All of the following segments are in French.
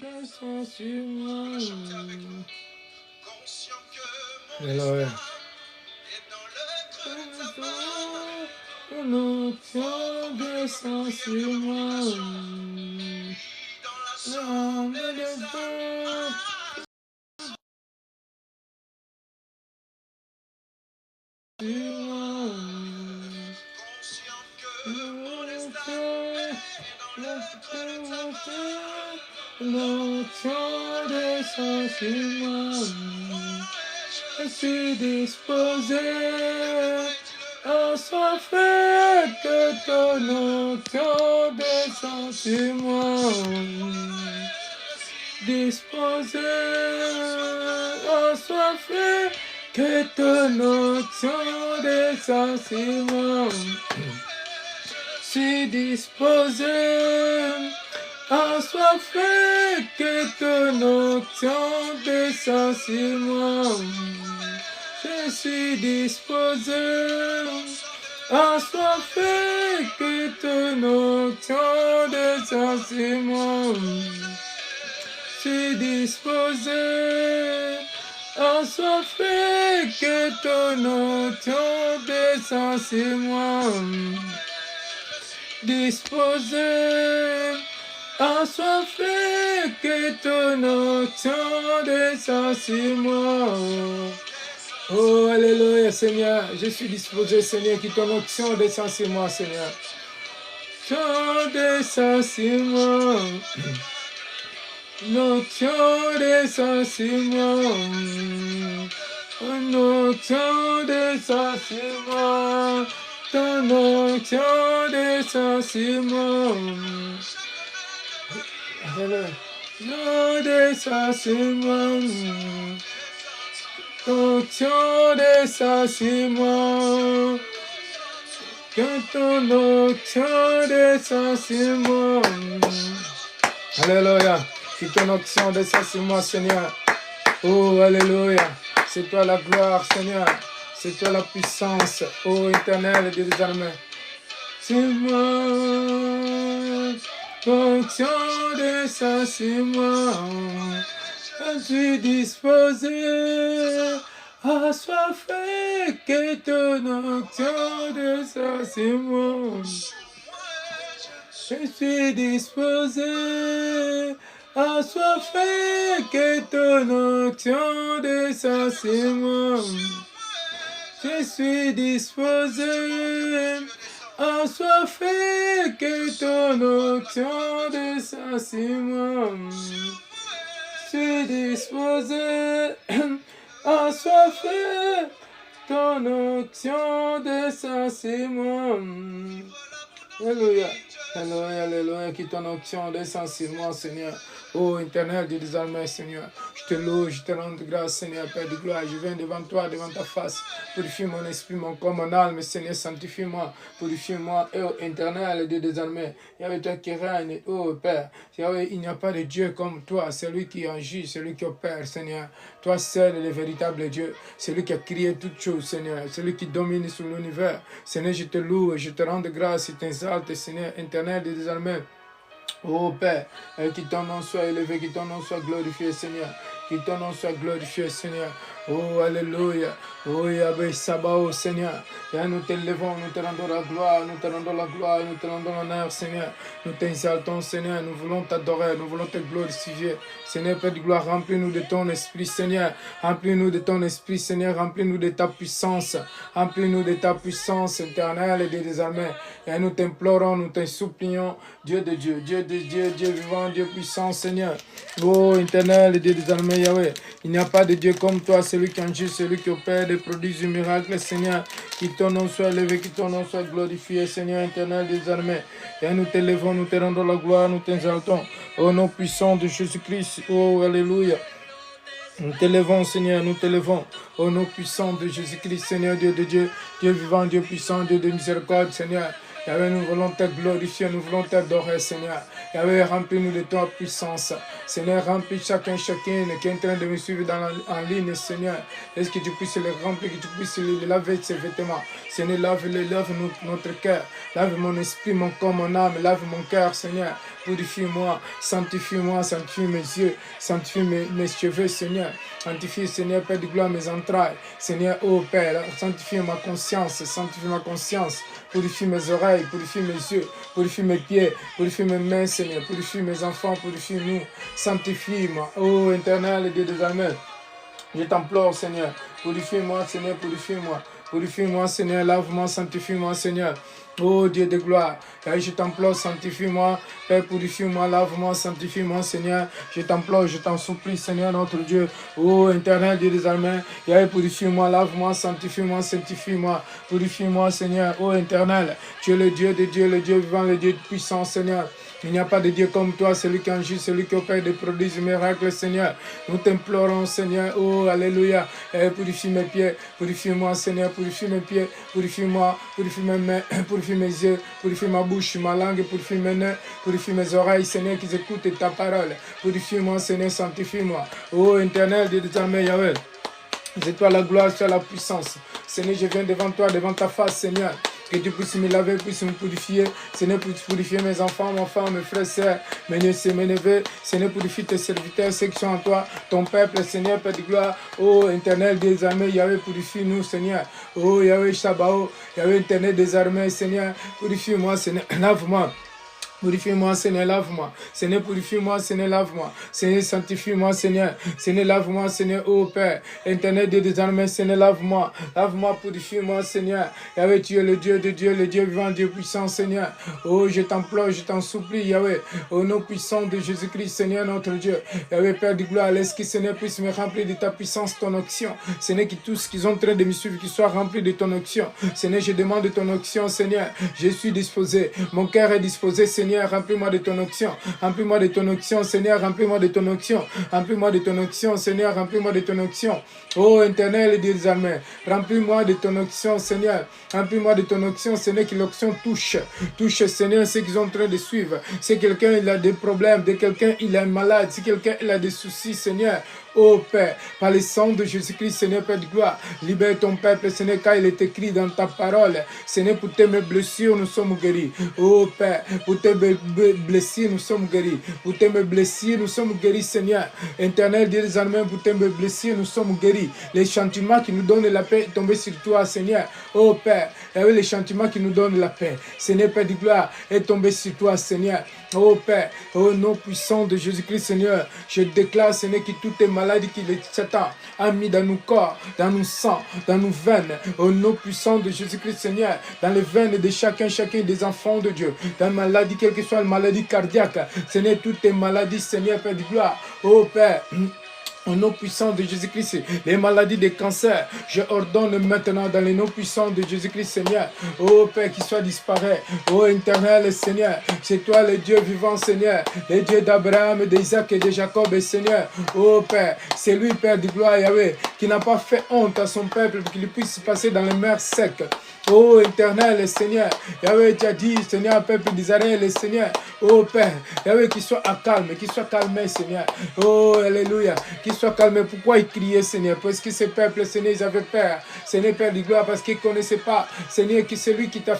descend sur moi. Alléluia. Ton onction descend sur moi. L'âme de Dieu. L'onction descend sur moi. Je suis disposé à soiffer que ton onction descend sur moi. Disposé à soiffer que ton onction descend sur moi. Je suis disposé à soiffer que ton onction descend sur moi. Je suis disposé à soiffer que ton onction descend sur moi. Je suis disposé à soiffer que ton onction descend sur moi. Disposé à soiffer que ton onction descend sur moi. Oh, alléluia, Seigneur. Je suis disposé, Seigneur, que ton onction descend sur moi, Seigneur. Ton descend sur moi. L'onction descend sur moi. L'onction descend sur moi. Ton onction descend sur moi. L'onction descend sur moi. Ton onction descend sur moi. Que ton onction descend sur moi. Alléluia. Que ton onction descend sur moi, Seigneur. Oh, alléluia. C'est toi la gloire, Seigneur. C'est toi la puissance, ô éternel Dieu des armées. C'est moi, ton onction descend sur moi. Je suis disposé à soiffer que ton onction descend sur moi. Je suis disposé à soiffer que ton onction descend sur moi. Je suis disposé à soiffer que ton onction descend sur moi. Je suis disposé à soiffer ton onction descend sur moi. Alléluia. Alléluia, alléluia, que ton onction descend sur moi, Seigneur. Ô éternel Dieu des armées, Seigneur. Je te loue, je te rends grâce, Seigneur, Père de gloire. Je viens devant toi, devant ta face. Purifie mon esprit, mon corps, mon âme, Seigneur, sanctifie-moi. Purifie-moi, ô éternel Dieu des armées. Yahweh, toi qui règne, ô Père. Yahweh, il n'y a pas de Dieu comme toi, celui qui agit, celui qui opère, Seigneur. Toi seul est le véritable Dieu, celui qui a créé toutes choses, Seigneur, celui qui domine sur l'univers. Seigneur, je te loue et je te rends grâce, je t'exalte, Seigneur, éternel Dieu des armées. Oh Père, que ton nom soit élevé, que ton nom soit glorifié, Seigneur. Que ton nom soit glorifié, Seigneur. Oh, alléluia. Oh, Yahweh Sabaoth, Seigneur. Et nous te levons, nous te rendons la gloire, nous te rendons la gloire, nous te rendons l'honneur, Seigneur. Nous t'exaltons, Seigneur. Nous voulons t'adorer, nous voulons te glorifier. Seigneur, Père de gloire, remplis-nous de ton esprit, Seigneur. Remplis-nous de ton esprit, Seigneur. Remplis-nous de ta puissance. Remplis-nous de ta puissance éternelle et des armées. Et nous t'implorons, nous te supplions, Dieu de Dieu, Dieu de Dieu, Dieu vivant, Dieu puissant, Seigneur. Oh, éternel et Dieu des armées, Yahweh. Il n'y a pas de Dieu comme toi, celui qui agit, celui qui opère des produits du miracle, Seigneur. Que ton nom soit élevé, que ton nom soit glorifié, Seigneur éternel des armées. Et nous te levons, nous te rendons la gloire, nous t'exaltons. Au nom puissant de Jésus-Christ, oh, alléluia. Nous te levons, Seigneur, nous te levons. Au nom puissant de Jésus-Christ, Seigneur, Dieu de Dieu, Dieu vivant, Dieu puissant, Dieu de miséricorde, Seigneur. Yahweh, nous voulons te glorifier, nous voulons t'adorer, Seigneur. Yahweh, remplis-nous de ta puissance. Seigneur, remplis chacune qui est en train de me suivre en ligne, Seigneur. Est-ce que tu puisses les remplir, que tu puisses les laver de ses vêtements. Seigneur, lave notre cœur. Lave mon esprit, mon corps, mon âme. Lave mon cœur, Seigneur. Purifie-moi, sanctifie-moi, sanctifie mes yeux, sanctifie mes cheveux, Seigneur. Sanctifie, Seigneur, Père de gloire, mes entrailles. Seigneur, ô Père, sanctifie ma conscience, sanctifie ma conscience. Purifie mes oreilles, purifie mes yeux, purifie mes pieds, purifie mes mains, Seigneur. Purifie mes enfants, purifie-nous. Sanctifie-moi, ô éternel Dieu des armées. Je t'implore, Seigneur. Purifie-moi, Seigneur, purifie-moi. Purifie-moi, Seigneur, lave-moi, sanctifie-moi, Seigneur. Oh Dieu de gloire, je t'implore, sanctifie-moi, Père, purifie-moi, lave-moi, sanctifie-moi, Seigneur. Je t'implore, je t'en supplie, Seigneur, notre Dieu. Oh éternel Dieu des armées, purifie-moi, lave-moi, sanctifie-moi, sanctifie-moi, purifie-moi, Seigneur. Oh éternel, tu es le Dieu de Dieu, le Dieu vivant, le Dieu puissant, Seigneur. Il n'y a pas de Dieu comme toi, celui qui agit, celui qui opère des prodiges, des miracles, Seigneur. Nous t'implorons, Seigneur. Oh, alléluia. Purifie mes pieds, purifie-moi, Seigneur. Purifie mes pieds, purifie-moi, purifie mes mains, purifie mes yeux, purifie ma bouche, ma langue, purifie mes nez, purifie mes oreilles, Seigneur, qui écoutent ta parole. Purifie-moi, Seigneur, sanctifie-moi. Oh, éternel, Dieu des armées, Yahweh. C'est toi la gloire, c'est la puissance. Seigneur, je viens devant toi, devant ta face, Seigneur. Que tu puisses me laver, puisses me purifier. Seigneur, puisses purifier mes enfants, mes femmes, mes frères, sœurs, mes neveux. Seigneur, purifie tes serviteurs, ceux qui sont en toi, ton peuple, Seigneur, Père de gloire. Oh, éternel des armées, Yahweh, purifie-nous, Seigneur. Oh, Yahweh, Shabbat, Yahweh, éternel des armées, Seigneur, purifie-moi, Seigneur, lave-moi. Purifie-moi, Seigneur, lave-moi. Seigneur, purifie-moi, Seigneur, lave-moi. Seigneur, sanctifie-moi, Seigneur. Seigneur, lave-moi, Seigneur, ô Père. Éternel Dieu des armées, Seigneur, lave-moi. Lave-moi, purifie-moi, Seigneur. Yahweh, tu es le Dieu de Dieu, le Dieu vivant, Dieu puissant, Seigneur. Oh, je t'implore, je t'en supplie, Yahweh. Au nom puissant de Jésus-Christ, Seigneur, notre Dieu. Yahweh, Père de gloire, laisse que Seigneur puisse me remplir de ta puissance, ton onction. Seigneur, que tous qui sont en train de me suivre, qu'ils soient remplis de ton onction. Seigneur, je demande de ton onction, Seigneur. Je suis disposé. Mon cœur est disposé, Seigneur. Remplis-moi de ton onction. Remplis-moi de ton onction, Seigneur. Remplis-moi de ton onction. Remplis-moi de ton onction, Seigneur. Remplis-moi de ton onction. Oh, éternel Dieu des armées. Remplis-moi de ton onction, Seigneur. Remplis-moi de ton onction, Seigneur. Que l'onction touche. Touche, Seigneur, ceux qui sont en train de suivre. Si quelqu'un il a des problèmes, si quelqu'un il est malade, si quelqu'un il a des soucis, Seigneur. Oh Père, par le sang de Jésus-Christ, Seigneur, Père de gloire, libère ton peuple, Seigneur, car il est écrit dans ta parole. Seigneur, pour tes blessures, nous sommes guéris. Oh Père, pour tes blessures, nous sommes guéris. Pour tes blessures, nous sommes guéris, Seigneur. Éternel Dieu des armées, pour tes blessures, nous sommes guéris. Les chantements qui nous donnent la paix est tombé sur toi, Seigneur. Oh Père, les chantements qui nous donnent la paix, Seigneur, Père de gloire, est tombé sur toi, Seigneur. Oh Père, au nom puissant de Jésus-Christ, Seigneur, je déclare, Seigneur, que toutes les maladies que le Satan a mis dans nos corps, dans nos sangs, dans nos veines, au nom puissant de Jésus-Christ, Seigneur, dans les veines de chacun des enfants de Dieu, dans la maladie, quelle que soit la maladie cardiaque, Seigneur, toutes les maladies, Seigneur, Père de gloire, oh Père, au nom puissant de Jésus-Christ, les maladies de cancer, je ordonne maintenant dans le nom puissant de Jésus-Christ, Seigneur. Oh Père, qui soit disparu. Oh éternel Seigneur, c'est toi le Dieu vivant, Seigneur. Le Dieu d'Abraham, d'Isaac et de Jacob, Seigneur. Oh Père, c'est lui, Père de gloire, Yahweh, qui n'a pas fait honte à son peuple, pour qu'il puisse passer dans les mers secs. Oh éternel Seigneur, Yahweh, tu as dit, Seigneur, peuple d'Israël, Seigneur. Oh Père, Yahweh, qu'il soit calme, Seigneur. Oh alléluia, qu'il soit calme. Pourquoi il criait, Seigneur? Parce que ce peuple, Seigneur, ils avaient peur. Seigneur, Père de gloire, parce qu'ils ne connaissaient pas, Seigneur, que c'est lui qui a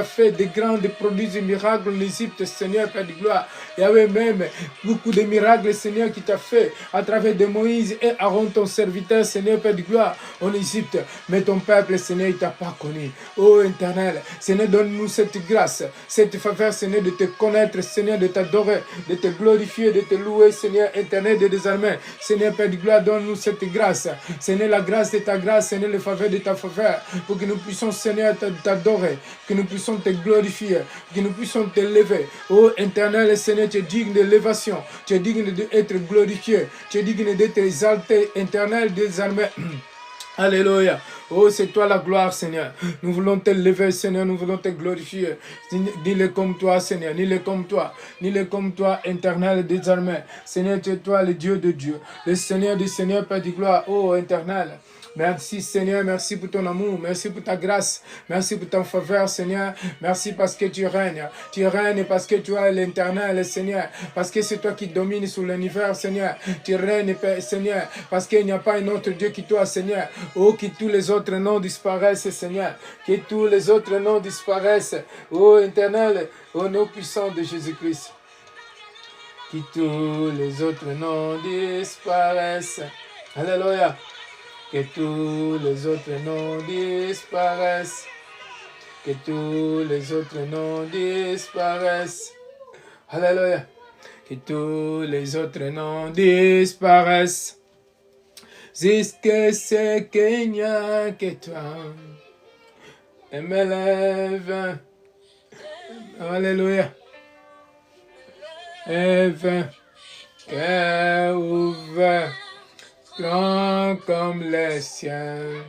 fait des grands produits et miracles en Égypte, Seigneur, Père de gloire. Yahweh, même beaucoup de miracles, Seigneur, qui t'a fait à travers de Moïse et Aaron, ton serviteur, Seigneur, Père de gloire, en Égypte. Mais ton peuple, Seigneur, il ne t'a pas connu. Oh éternel, Seigneur, donne-nous cette grâce, cette faveur, Seigneur, de te connaître, Seigneur, de t'adorer, de te glorifier, de te louer, Seigneur, éternel de désormais. Seigneur, Père de gloire, donne-nous cette grâce. Seigneur, la grâce de ta grâce, Seigneur, le faveur de ta faveur, pour que nous puissions, Seigneur, t'adorer, que nous puissions te glorifier, que nous puissions te lever. Oh éternel, Seigneur, tu es digne de l'élévation, tu es digne d'être glorifié, tu es digne d'être exalté, éternel des armées. Alléluia. Oh, c'est toi la gloire, Seigneur. Nous voulons te lever, Seigneur. Nous voulons te glorifier. Dis-le comme toi, Seigneur. Dis-le comme toi. Dis-le comme toi, éternel des armées. Seigneur, tu es toi le Dieu de Dieu. Le Seigneur du Seigneur, Père de gloire. Oh, éternel. Merci Seigneur, merci pour ton amour, merci pour ta grâce, merci pour ton faveur Seigneur, merci parce que tu règnes parce que tu es l'éternel Seigneur, parce que c'est toi qui domines sur l'univers Seigneur, tu règnes Seigneur, parce qu'il n'y a pas un autre Dieu qui toi Seigneur, oh que tous les autres noms disparaissent Seigneur, que tous les autres noms disparaissent, oh éternel, au nom puissant de Jésus-Christ, que tous les autres noms disparaissent, alléluia. Que tous les autres noms disparaissent. Que tous les autres noms disparaissent. Alléluia. Que tous les autres noms disparaissent. Jusqu'à ce qu'il n'y a que toi. Et me lève. Alléluia. Lève. Cœur ouvert. Grand comme les cieux,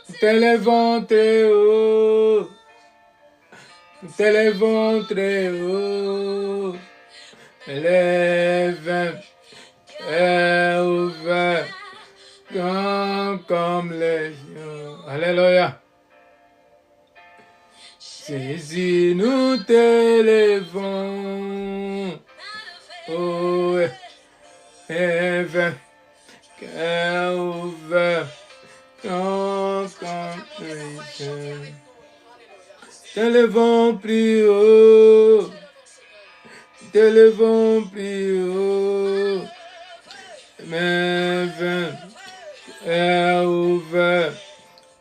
nous t'élèvons très haut, nous t'élèvons très haut, élève, cœur ouvert, grand comme les cieux. Alléluia. Jésus, nous t'élèvons, oh, élève. Cœur ouvert, quand t'élèvons plus haut, t'élèvons plus haut, mais cœur ouvert,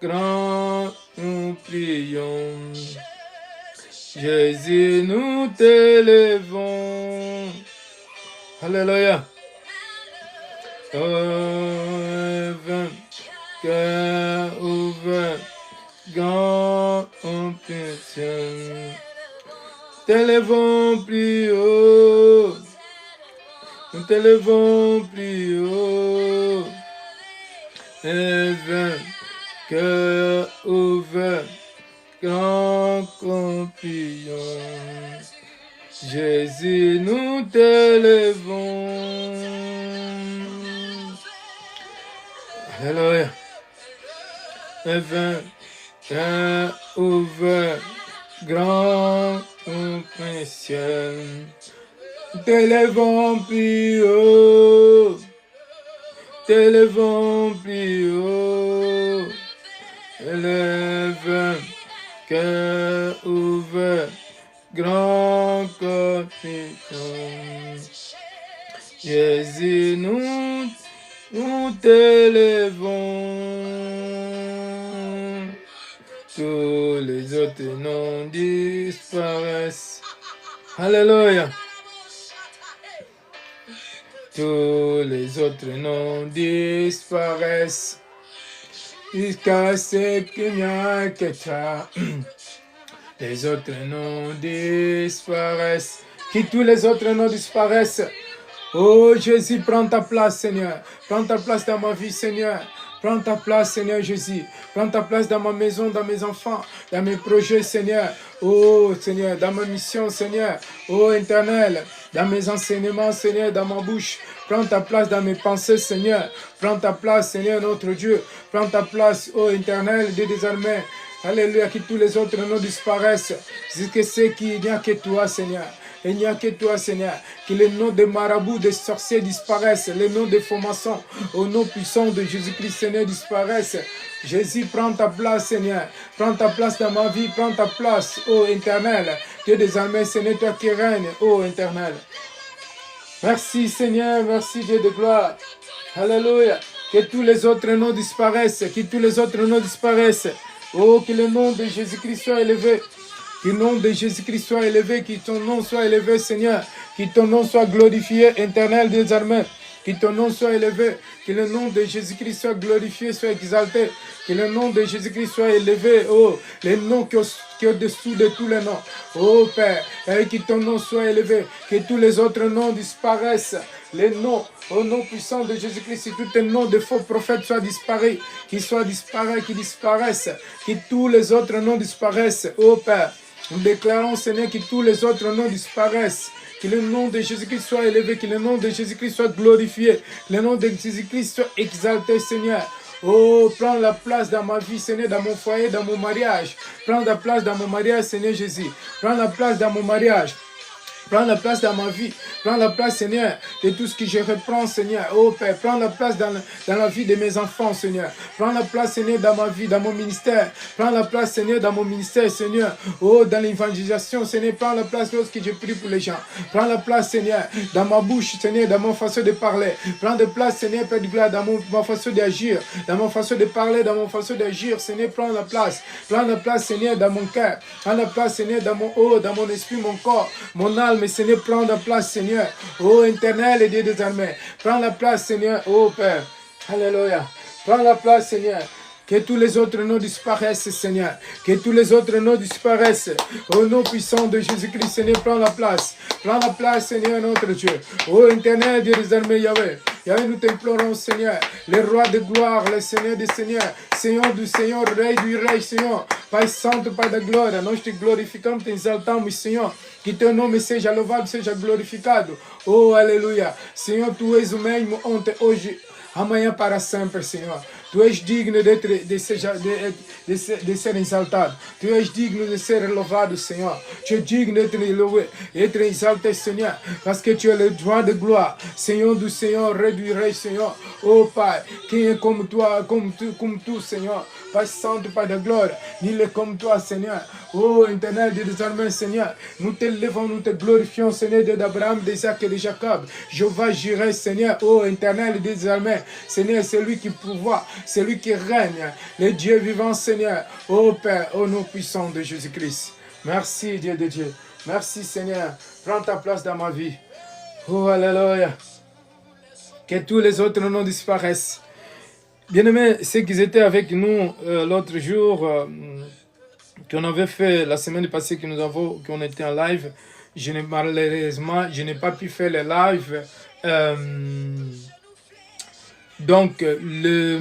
grand nous prions. Jésus, nous t'élèvons. Alléluia. Cœur ouvert, grand puissant, t'élèvons plus haut, nous t'élèvons plus haut, cœur ouvert, grand compagnon, Jésus, nous t'élèvons. Alléluia. Cœur ouvert, grand précieux. T'élèvons plus haut, t'élèvons plus haut. Élève, cœur ouvert, grand compagnon. Jésus, nous t'élèvons, tous les autres noms disparaissent. Alléluia. Tous les autres noms disparaissent, jusqu'à ce qu'il n'y a que toi. Les autres noms disparaissent, que tous les autres noms disparaissent. Oh Jésus, prends ta place, Seigneur. Prends ta place dans ma vie, Seigneur. Prends ta place, Seigneur Jésus. Prends ta place dans ma maison, dans mes enfants, dans mes projets, Seigneur. Oh Seigneur, dans ma mission, Seigneur. Oh éternel, dans mes enseignements, Seigneur, dans ma bouche. Prends ta place dans mes pensées, Seigneur. Prends ta place, Seigneur, notre Dieu. Prends ta place, oh éternel, Dieu des armées. Alléluia, que tous les autres noms disparaissent. Jusqu'à ce qu'il n'y a que toi, Seigneur. Il n'y a que toi, Seigneur. Que les noms des marabouts, des sorciers disparaissent. Les noms des francs-maçons, au nom puissant de Jésus-Christ, Seigneur, disparaissent. Jésus, prends ta place, Seigneur. Prends ta place dans ma vie. Prends ta place, ô éternel. Dieu des armées, Seigneur, toi qui règnes, ô éternel. Merci, Seigneur. Merci, Dieu de gloire. Alléluia. Que tous les autres noms disparaissent. Que tous les autres noms disparaissent. Oh, que le nom de Jésus-Christ soit élevé. Que le nom de Jésus-Christ soit élevé, que ton nom soit élevé, Seigneur. Que ton nom soit glorifié, éternel des armées. Que ton nom soit élevé, que le nom de Jésus-Christ soit glorifié, soit exalté. Que le nom de Jésus-Christ soit élevé. Oh, le nom qui est au-dessous de tous les noms. Oh Père, et que ton nom soit élevé, que tous les autres noms disparaissent. Les noms, au nom puissant de Jésus-Christ, si tout un nom de faux prophètes soit disparu, qu'ils soient disparus, qu'ils disparaissent, que tous les autres noms disparaissent. Oh Père, nous déclarons, Seigneur, que tous les autres noms disparaissent. Que le nom de Jésus-Christ soit élevé, que le nom de Jésus-Christ soit glorifié, que le nom de Jésus-Christ soit exalté, Seigneur. Oh, prends la place dans ma vie, Seigneur, dans mon foyer, dans mon mariage. Prends la place dans mon mariage, Seigneur Jésus. Prends la place dans mon mariage. Prends la place dans ma vie. Prends la place, Seigneur, de tout ce que je reprends, Seigneur. Oh Père, prends la place dans la vie de mes enfants, Seigneur. Prends la place, Seigneur, dans ma vie, dans mon ministère. Prends la place, Seigneur, dans mon ministère, Seigneur. Oh, dans l'évangélisation, Seigneur, prends la place lorsque je prie pour les gens. Prends la place, Seigneur, dans ma bouche, Seigneur, dans mon façon de parler. Prends la place, Seigneur, Père du gloire, dans ma façon d'agir, dans mon façon de parler, dans mon façon d'agir, Seigneur, prends la place. Prends la place, Seigneur, dans mon cœur. Prends la place, Seigneur, dans mon haut, dans mon esprit, mon corps, mon âme, Seigneur, prends la place, Seigneur. Oh, éternel et Dieu des armées. Prends la place, Seigneur. Oh, Père. Alléluia. Prends la place, Seigneur. Que tous les autres noms disparaissent, Seigneur. Que tous les autres noms disparaissent. Au nom puissant de Jésus-Christ, Seigneur, prends la place. Prends la place, Seigneur, notre Dieu. Oh, éternel, Dieu des armées, Yahweh. Yahweh, nous t'implorons, Seigneur. Le roi de gloire, le Seigneur des seigneurs. Seigneur du Seigneur, Rei du Rei, Seigneur. Pai Santo, Pai da glória. Nós te glorificamos, te exaltamos, Senhor. Que teu nome seja louvado, seja glorificado. Oh, aleluia. Senhor, tu és o mesmo ontem, hoje, amanhã para sempre, Senhor. Tu és digno de ser exaltado. Tu és digno de ser louvado, Senhor. Tu es digno d'être loué, d'être exalté, Seigneur. Parce que tu es le roi de gloire. Seigneur du Seigneur, Rei du Rei, Seigneur. Oh Pai, quem est comme toi, comme tu, Seigneur. Pai Santo, Pai da glória. Nul est comme toi, Seigneur. Oh, éternel Dieu des armées, Seigneur. Nous te levons, nous te glorifions, Seigneur Dieu d'Abraham, d'Isaac et de Jacob. Jéhovah Jireh, Seigneur. Oh, éternel Dieu des armées. Seigneur, c'est lui qui pouvoir, c'est lui qui règne. Le Dieu vivant, Seigneur. Oh Père, au nom puissant de Jésus-Christ. Merci, Dieu de Dieu. Merci, Seigneur. Prends ta place dans ma vie. Oh, alléluia. Que tous les autres noms disparaissent. Bien-aimés, ceux qui étaient avec nous l'autre jour, qu'on avait fait la semaine passée, qu'on était en live, malheureusement, je n'ai pas pu faire le live. Donc, je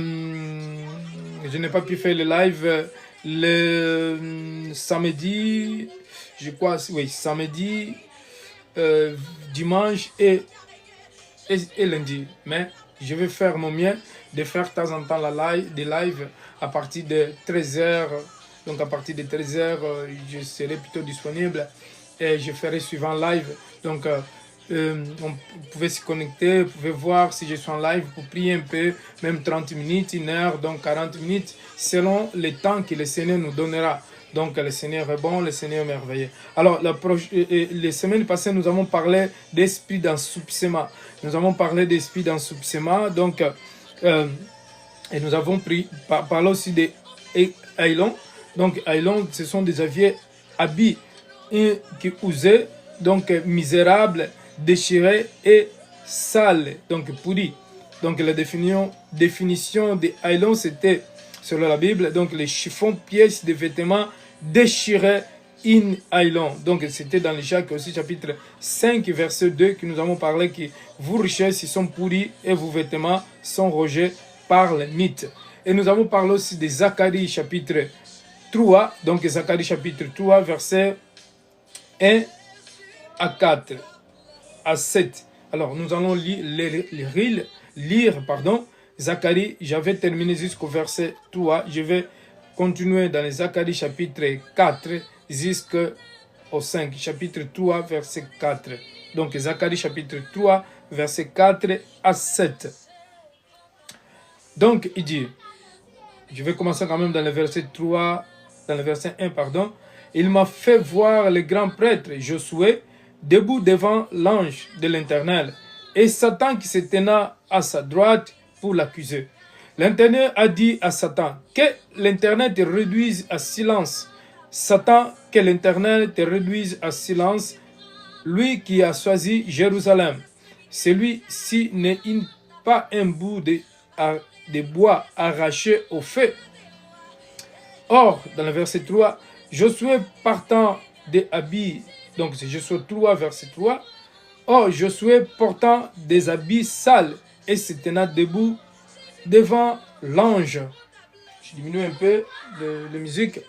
n'ai pas pu faire le live le samedi, je crois, oui, samedi, dimanche et lundi. Mais je vais faire mon mieux de faire de temps en temps des lives à partir de 13h. Donc à partir de 13h, je serai plutôt disponible et je ferai suivant live. Donc on pouvait se connecter, vous pouvez voir si je suis en live pour prier un peu, même 30 minutes, 1 heure, donc 40 minutes, selon le temps que le Seigneur nous donnera. Donc le Seigneur est bon, le Seigneur est merveilleux. Alors, les semaines passées, nous avons parlé d'esprit d'ensoupissement. Nous avons parlé d'esprit d'ensoupissement, donc, et nous avons parlé aussi des haillons. Donc, haillons, ce sont des habits qui usaient, donc misérables, déchirés et sales, donc pourris. Donc, la définition des haillons, c'était, selon la Bible, donc les chiffons, pièces de vêtements déchirés in haillons. Donc, c'était dans le Jacques aussi, chapitre 5, verset 2, que nous avons parlé que vos richesses sont pourries et vos vêtements sont rogés par les mythes. Et nous avons parlé aussi de Zacharie, chapitre 3, donc Zacharie, chapitre 3, verset 1 à 4, à 7. Alors, nous allons lire Zacharie, j'avais terminé jusqu'au verset 3. Je vais continuer dans les Zacharie chapitre 4 jusqu'au 5. Chapitre 3, verset 4. Donc, Zacharie chapitre 3, verset 4 à 7. Donc, il dit, je vais commencer quand même dans le verset 3, dans le verset 1, pardon. Il m'a fait voir le grand prêtre Josué debout devant l'ange de l'Éternel et Satan qui se tenait à sa droite pour l'accuser. L'Éternel a dit à Satan, que l'Éternel te réduise à silence. Satan, que l'Éternel te réduise à silence, lui qui a choisi Jérusalem. Celui-ci n'est pas un bout de bois arraché au feu. Or, dans le verset 3, Josué partant des habits, donc c'est Josué 3, verset 3. Or, Josué portant des habits sales et se tenant debout devant l'ange. Je diminue un peu la musique.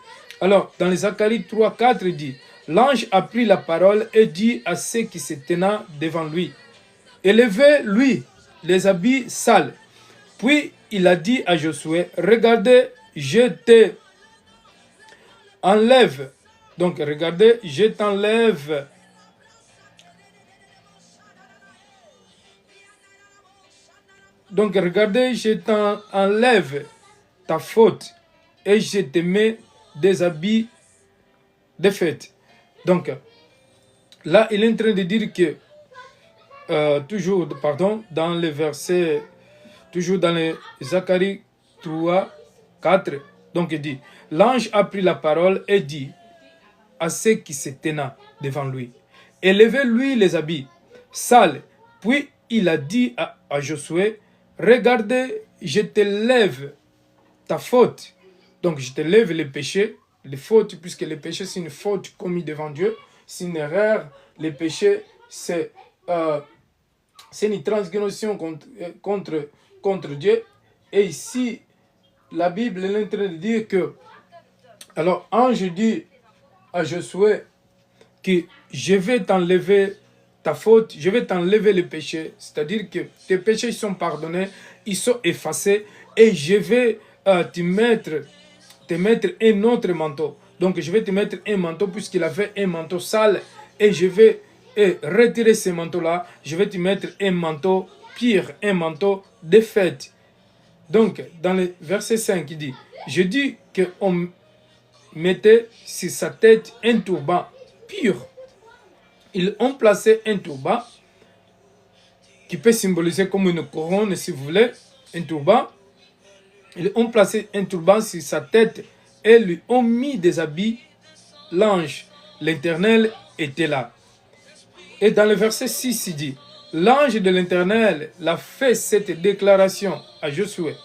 Alors, dans les Zacharie 3, 4, il dit, l'ange a pris la parole et dit à ceux qui se tenaient devant lui, élevez-lui les habits sales. Puis il a dit à Josué, regardez, je te enlève. Donc, regardez, je t'enlève. Donc, regardez, je t'enlève ta faute et je te mets des habits de fête. Donc, là, il est en train de dire que, dans le verset, toujours dans les Zacharie 3, 4, donc il dit, l'ange a pris la parole et dit à ceux qui se tenaient devant lui, élevez-lui les habits sales. Puis il a dit à Josué, regardez, je te lève ta faute. Donc je te lève les péchés, les fautes, puisque les péchés c'est une faute commise devant Dieu, c'est une erreur. Les péchés c'est une transgression contre Dieu. Et ici, la Bible est en train de dire que, alors ange dit à Josué que je vais t'enlever ta faute, je vais t'enlever les péchés, c'est-à-dire que tes péchés sont pardonnés, ils sont effacés, et je vais te mettre un autre manteau. Donc je vais te mettre un manteau puisqu'il avait un manteau sale, et je vais retirer ce manteau-là, je vais te mettre un manteau pire, un manteau de fête. Donc dans le verset 5, il dit, je dis qu'on mettait sur sa tête un turban pur. Ils ont placé un turban qui peut symboliser comme une couronne, si vous voulez, un turban. Ils ont placé un turban sur sa tête et lui ont mis des habits. L'ange, l'Éternel, était là. Et dans le verset 6, il dit, l'ange de l'Éternel a fait cette déclaration à Josué.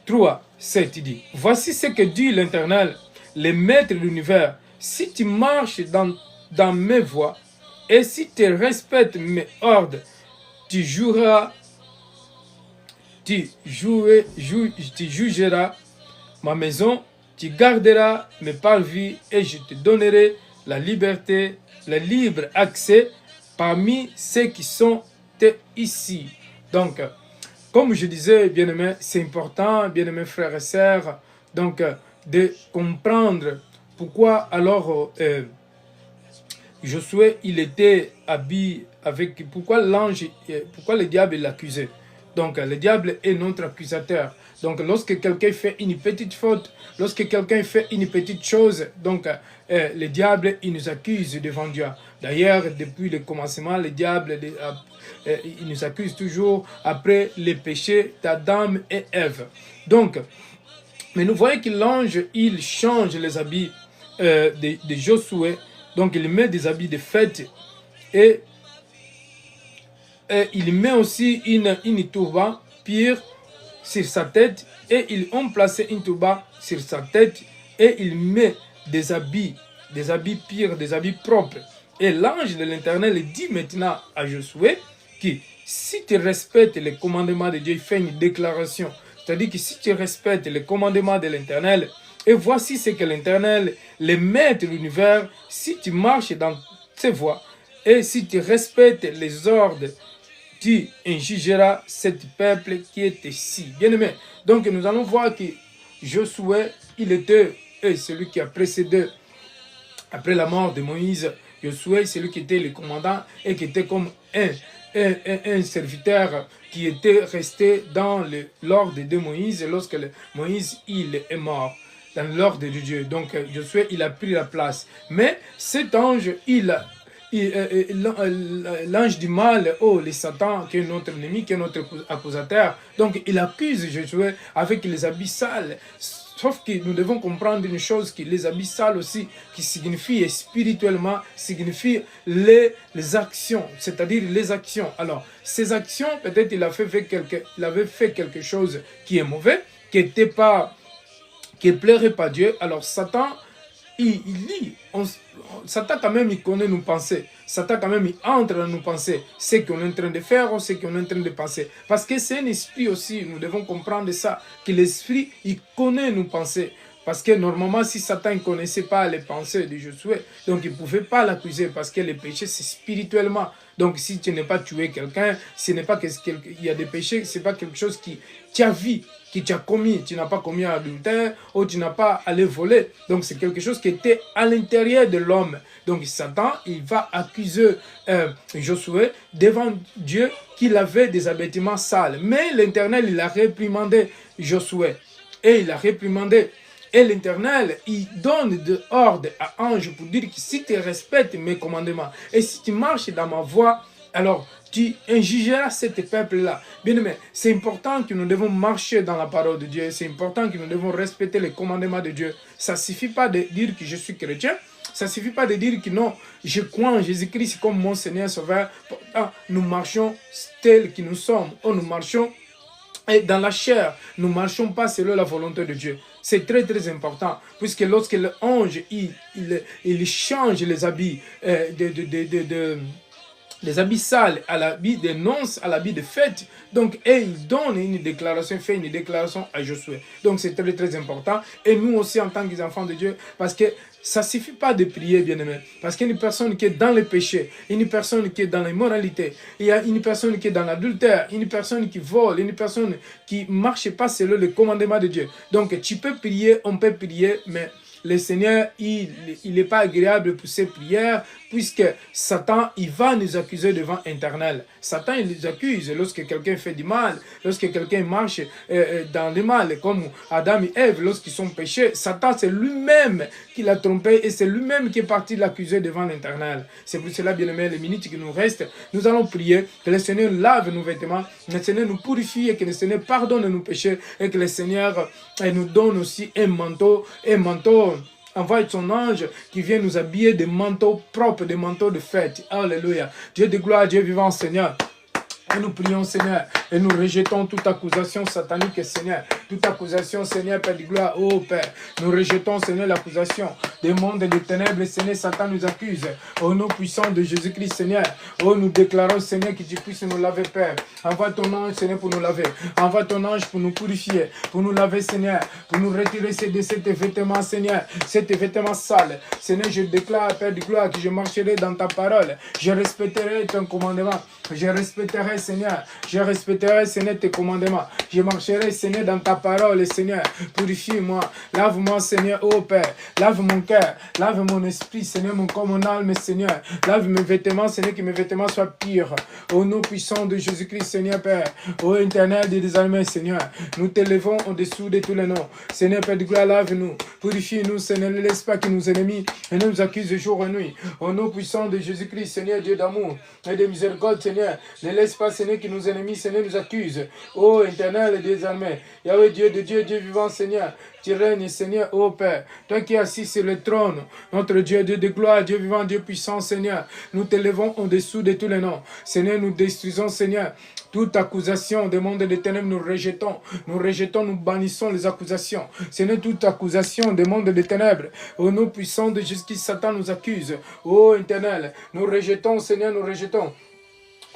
3, 7, il dit, voici ce que dit l'Éternel, le maître de l'univers, si tu marches dans mes voies et si tu respectes mes ordres, tu jugeras ma maison, tu garderas mes parvis et je te donnerai la liberté, le libre accès parmi ceux qui sont ici. Donc, comme je disais, bien-aimés, c'est important, bien-aimés frères et sœurs, donc de comprendre pourquoi alors Josué, il était habillé avec, pourquoi le diable l'accusait. Donc le diable est notre accusateur. Donc lorsque quelqu'un fait une petite faute, lorsque quelqu'un fait une petite chose, donc le diable, il nous accuse devant Dieu. D'ailleurs, depuis le commencement, le diable, il nous accuse toujours après les péchés d'Adam et Ève. Donc, mais nous voyons que l'ange, il change les habits de Josué. Donc, il met des habits de fête et il met aussi une turban pire sur sa tête et ils ont placé une turban sur sa tête et il met des habits pires, des habits propres. Et l'ange de l'Éternel dit maintenant à Josué que si tu respectes les commandements de Dieu, il fait une déclaration. C'est-à-dire que si tu respectes les commandements de l'Éternel, et voici ce que l'Éternel, le maître de l'univers, si tu marches dans ses voies et si tu respectes les ordres, tu jugeras ce peuple qui est ici. Bien-aimé, donc nous allons voir que Josué, il était celui qui a précédé, après la mort de Moïse, Josué, celui qui était le commandant et qui était comme un serviteur qui était resté dans l'ordre de Moïse lorsque Moïse il est mort. Dans l'ordre de Dieu. Donc Josué, il a pris la place. Mais cet ange, l'ange du mal, le Satan, qui est notre ennemi, qui est notre accusateur, donc il accuse Josué avec les habits sales. Sauf que nous devons comprendre une chose, que les habits sales aussi, qui signifient spirituellement, signifient les actions, c'est-à-dire les actions. Alors, ces actions, peut-être il avait fait quelque chose qui est mauvais, qui n'était pas, qui ne plairait pas Dieu. Alors Satan il lit. Satan quand même, il connaît nos pensées. Satan quand même, il entre dans nos pensées. Ce qu'on est en train de faire ou ce qu'on est en train de penser. Parce que c'est un esprit aussi. Nous devons comprendre ça. Que l'esprit, il connaît nos pensées. Parce que normalement, si Satan ne connaissait pas les pensées de Josué, donc il ne pouvait pas l'accuser parce que le péché, c'est spirituellement. Donc si tu n'as pas tué quelqu'un, ce n'est pas il y a des péchés, ce n'est pas quelque chose qui tu as vu, que tu as commis. Tu n'as pas commis un adultère ou tu n'as pas allé voler. Donc c'est quelque chose qui était à l'intérieur de l'homme. Donc Satan, il va accuser Josué devant Dieu qu'il avait des habillements sales. Mais l'Éternel, il a réprimandé Josué. Et il a réprimandé. Et l'Éternel, il donne de ordre à ange pour dire que si tu respectes mes commandements et si tu marches dans ma voie, alors tu jugeras ce peuple-là. Bien aimé, c'est important que nous devons marcher dans la parole de Dieu. C'est important que nous devons respecter les commandements de Dieu. Ça ne suffit pas de dire que je suis chrétien. Ça ne suffit pas de dire que non, je crois en Jésus-Christ comme mon Seigneur Sauveur. Pourtant, nous marchons tels que nous sommes. Ou nous marchons et dans la chair, nous ne marchons pas selon la volonté de Dieu. C'est très très important, puisque lorsque l'ange, il change les habits les habits sales à l'habit de noces, à l'habit de fête. Donc, et il donne une déclaration, fait une déclaration à Josué. Donc, c'est très, très important. Et nous aussi, en tant qu'enfants de Dieu, parce que ça ne suffit pas de prier, bien-aimé. Parce qu'il y a une personne qui est dans le péché, une personne qui est dans l'immoralité, il y a une personne qui est dans l'adultère, une personne qui vole, une personne qui ne marche pas selon le commandement de Dieu. Donc, tu peux prier, on peut prier, mais le Seigneur, il n'est pas agréable pour ces prières, puisque Satan, il va nous accuser devant l'Éternel. Satan, il nous accuse lorsque quelqu'un fait du mal, lorsque quelqu'un marche dans le mal, comme Adam et Ève, lorsqu'ils sont péchés. Satan, c'est lui-même qui l'a trompé et c'est lui-même qui est parti l'accuser devant l'Éternel. C'est pour cela, bien aimé, les minutes qui nous restent, nous allons prier que le Seigneur lave nos vêtements, que le Seigneur nous purifie et que le Seigneur pardonne nos péchés et que le Seigneur nous donne aussi un manteau, envoie son ange qui vient nous habiller de manteaux propres, des manteaux de fête. Alléluia. Dieu de gloire, Dieu vivant, Seigneur. Et nous prions, Seigneur, et nous rejetons toute accusation satanique, Seigneur. Toute accusation, Seigneur, Père de gloire, oh Père. Nous rejetons, Seigneur, l'accusation des mondes et des ténèbres, Seigneur. Satan nous accuse. Au nom puissant de Jésus-Christ, Seigneur. Oh, nous déclarons, Seigneur, que tu puisses nous laver, Père. Envoie ton ange, Seigneur, pour nous laver. Envoie ton ange pour nous purifier, pour nous laver, Seigneur. Pour nous retirer de ces vêtements, Seigneur. Ces vêtements sales. Seigneur, je déclare, Père de gloire, que je marcherai dans ta parole. Je respecterai ton commandement. Je respecterai, Seigneur. Je respecterai, Seigneur, tes commandements. Je marcherai, Seigneur, dans ta parole, Seigneur. Purifie-moi. Lave-moi, Seigneur, ô Père. Lave mon cœur. Lave mon esprit, Seigneur, mon corps, mon âme, Seigneur. Lave mes vêtements, Seigneur, que mes vêtements soient purs. Au nom puissant de Jésus-Christ, Seigneur, Père. Ô éternel des armées, Seigneur. Nous t'élevons au-dessous de tous les noms. Seigneur, Père de gloire, lave-nous. Purifie-nous, Seigneur. Ne laisse pas que nos ennemis et nous accusent jour et nuit. Au nom puissant de Jésus-Christ, Seigneur, Dieu d'amour et de miséricorde, Seigneur. Ne laisse pas, Seigneur, que nos ennemis, Seigneur, nous accusent. Ô éternel des armées. Yahweh, Dieu de Dieu, Dieu vivant, Seigneur. Tu règnes, Seigneur, ô Père. Toi qui es assis sur le trône, notre Dieu, Dieu de gloire, Dieu vivant, Dieu puissant, Seigneur. Nous t'élevons au-dessous de tous les noms. Seigneur, nous détruisons, Seigneur, toute accusation des mondes des ténèbres, nous rejetons. Nous rejetons, nous bannissons les accusations. Seigneur, toute accusation des mondes des ténèbres, au nom puissant de Jésus-Christ, Satan nous accuse. Ô éternel, nous rejetons, Seigneur, nous rejetons.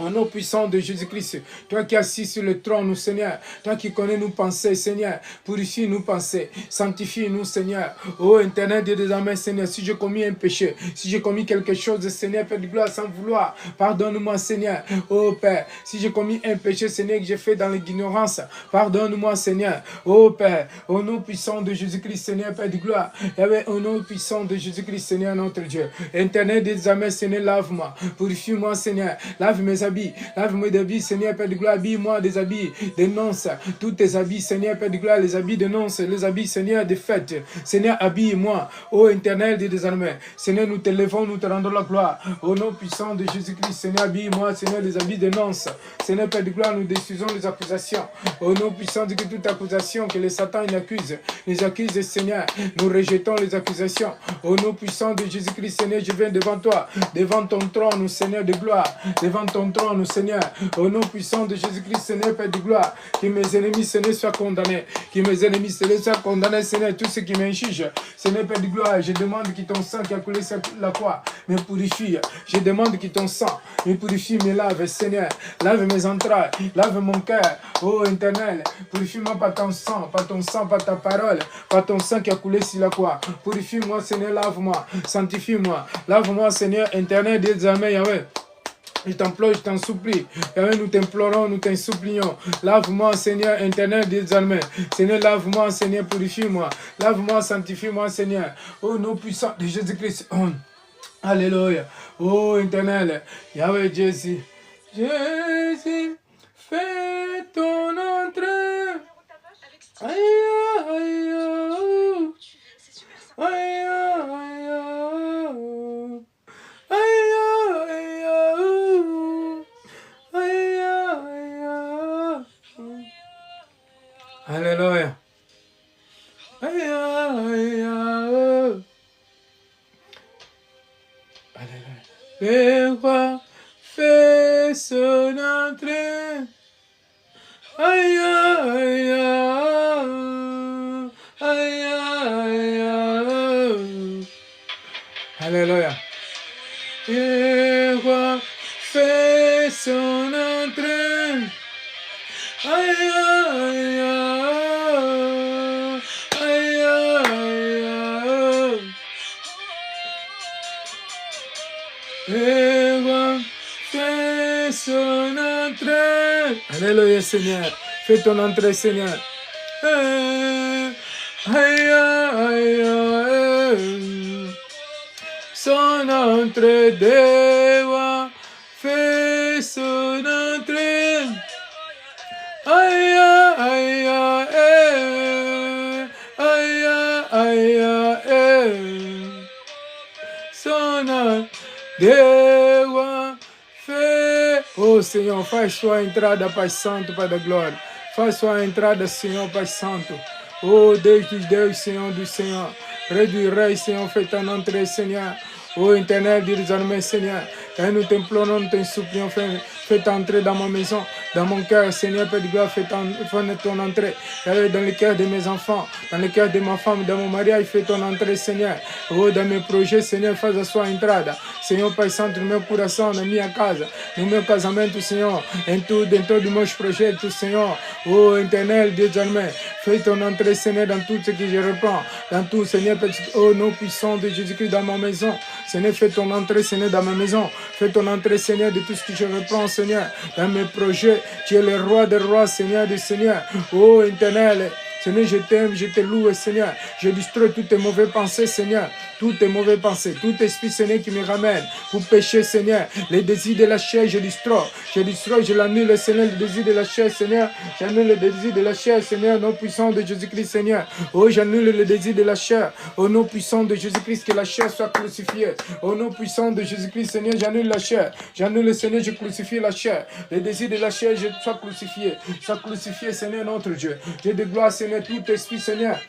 Au nom puissant de Jésus-Christ, toi qui es assis sur le trône, Seigneur, toi qui connais nos pensées, Seigneur, purifie nos pensées, sanctifie-nous, Seigneur. Ô éternel Dieu des armées, Seigneur, si j'ai commis un péché, si j'ai commis quelque chose, Seigneur, Père de gloire, sans vouloir, pardonne-moi, Seigneur. Ô Père, si j'ai commis un péché, Seigneur, que j'ai fait dans l'ignorance, pardonne-moi, Seigneur. Ô Père, au nom puissant de Jésus-Christ, Seigneur, Père de gloire, au nom puissant de Jésus-Christ, Seigneur, notre Dieu. Éternel des armées, Seigneur, lave-moi, purifie-moi, Seigneur, lave mes habits, lave-moi des habits, Seigneur, Père de gloire, habille-moi des habits de noces, tous tes habits, Seigneur, Père de gloire, les habits de noces, les habits, Seigneur, de fête, Seigneur, habille-moi, ô éternel des armées, Seigneur, nous te levons, nous te rendons la gloire, au nom puissant de Jésus-Christ, Seigneur, habille-moi, Seigneur, les habits de noces, Seigneur, Père de gloire, nous détruisons les accusations, au nom puissant de toute accusation que le Satan accuse, les accuse, Seigneur, nous rejetons les accusations, au nom puissant de Jésus-Christ, Seigneur, je viens devant toi, devant ton trône, Seigneur de gloire, devant ton trône, trône, Seigneur. Au nom puissant de Jésus-Christ, Seigneur, Père de gloire. Que mes ennemis, Seigneur, soient condamnés. Que mes ennemis, Seigneur, soient condamnés, Seigneur. Tous ceux qui m'injugent, Seigneur, Père de gloire, je demande que ton sang qui a coulé sur la croix me purifie. Je demande que ton sang me purifie, me lave, Seigneur. Lave mes entrailles, lave mon cœur. Oh, éternel, purifie-moi par ton sang, par ta parole, par ton sang qui a coulé sur la croix. Purifie-moi, Seigneur, lave-moi, sanctifie-moi. Lave-moi, Seigneur, éternel, désormais, Yahweh. Je t'implore, je t'en supplie. Yahweh, nous t'implorons, nous t'en supplions. Lave-moi, Seigneur, éternel, désormais. Seigneur, lave-moi, Seigneur, purifie-moi. Lave-moi, sanctifie-moi, Seigneur. Au nom puissant de Jésus-Christ. Alléluia. Oh, éternel. Yahweh, Jésus. Jésus, fais ton entrée. Aïe, aïe, aïe. Aïe, aïe, aïe. Aïe, aïe, aïe. Aïe, aïe, aïe. Alléluia. Aïe, aïe, aïe. Alléluia. Le roi fait son entrée. Aïe, aïe, aïe. Aïe, aïe, aïe. Alléluia. Le roi fait son entrée. Aïe, aïe, aïe. Aïe, aïe, aïe. Le roi fait son entrée. Alléluia, Seigneur. Fais ton entrée, Seigneur. Aïe, aïe, aïe. Son entrée de roi fait son entrée. Aïe, aïe, aïe. Aïe, aïe, aïe. Son entrée de roi fait. Oh Seigneur, faz sua entrada, Pai Santo, Pai da glória. Faz sua entrada, Senhor, Pai Santo. Oh Deus dos Deus, Senhor do Senhor. Rei do Rei, Senhor, fais ton entrée, Seigneur. Oh éternel, désormais, Seigneur. Et nous t'implorons, nous te supplions, fais entrer dans ma maison, dans mon cœur, Seigneur, Père de gloire, fais ton entrée. Dans le cœur de mes enfants, dans le cœur de ma femme, dans mon mariage, fais ton entrée, Seigneur. Oh, dans mes projets, Seigneur, faz a sua entrada. Senhor, Pai Santo, no meu coração, na minha casa, no meu casamento, Senhor, em todos os meus projetos, Senhor. Oh, éternel, désormais, fais ton entrée, Seigneur, dans tout ce que je reprends, dans tout, Seigneur, oh, nom puissant de Jésus-Christ dans ma maison. Seigneur, fais ton entrée, Seigneur, dans ma maison. Fais ton entrée, Seigneur, de tout ce que je reprends, Seigneur, dans mes projets. Tu es le roi des rois, Seigneur des seigneurs. Oh, éternel, Seigneur, je t'aime, je te loue, Seigneur. Je distrais toutes tes mauvaises pensées, Seigneur. Toutes tes mauvaises pensées, tout esprit, Seigneur, qui me ramène pour pécher, Seigneur. Les désirs de la chair, je distrais. Je l'annule, Seigneur, le désir de la chair, Seigneur. J'annule le désir de la chair, Seigneur, nom puissant de Jésus-Christ, Seigneur. Oh, j'annule le désir de la chair. Au nom puissant de Jésus-Christ, que la chair soit crucifiée. Au nom puissant de Jésus-Christ, Seigneur, j'annule la chair. J'annule, Seigneur, je crucifie la chair. Les désirs de la chair, je sois crucifié. Sois crucifié, Seigneur, notre Dieu. Dieu de gloire, Seigneur, tout esprit, Seigneur.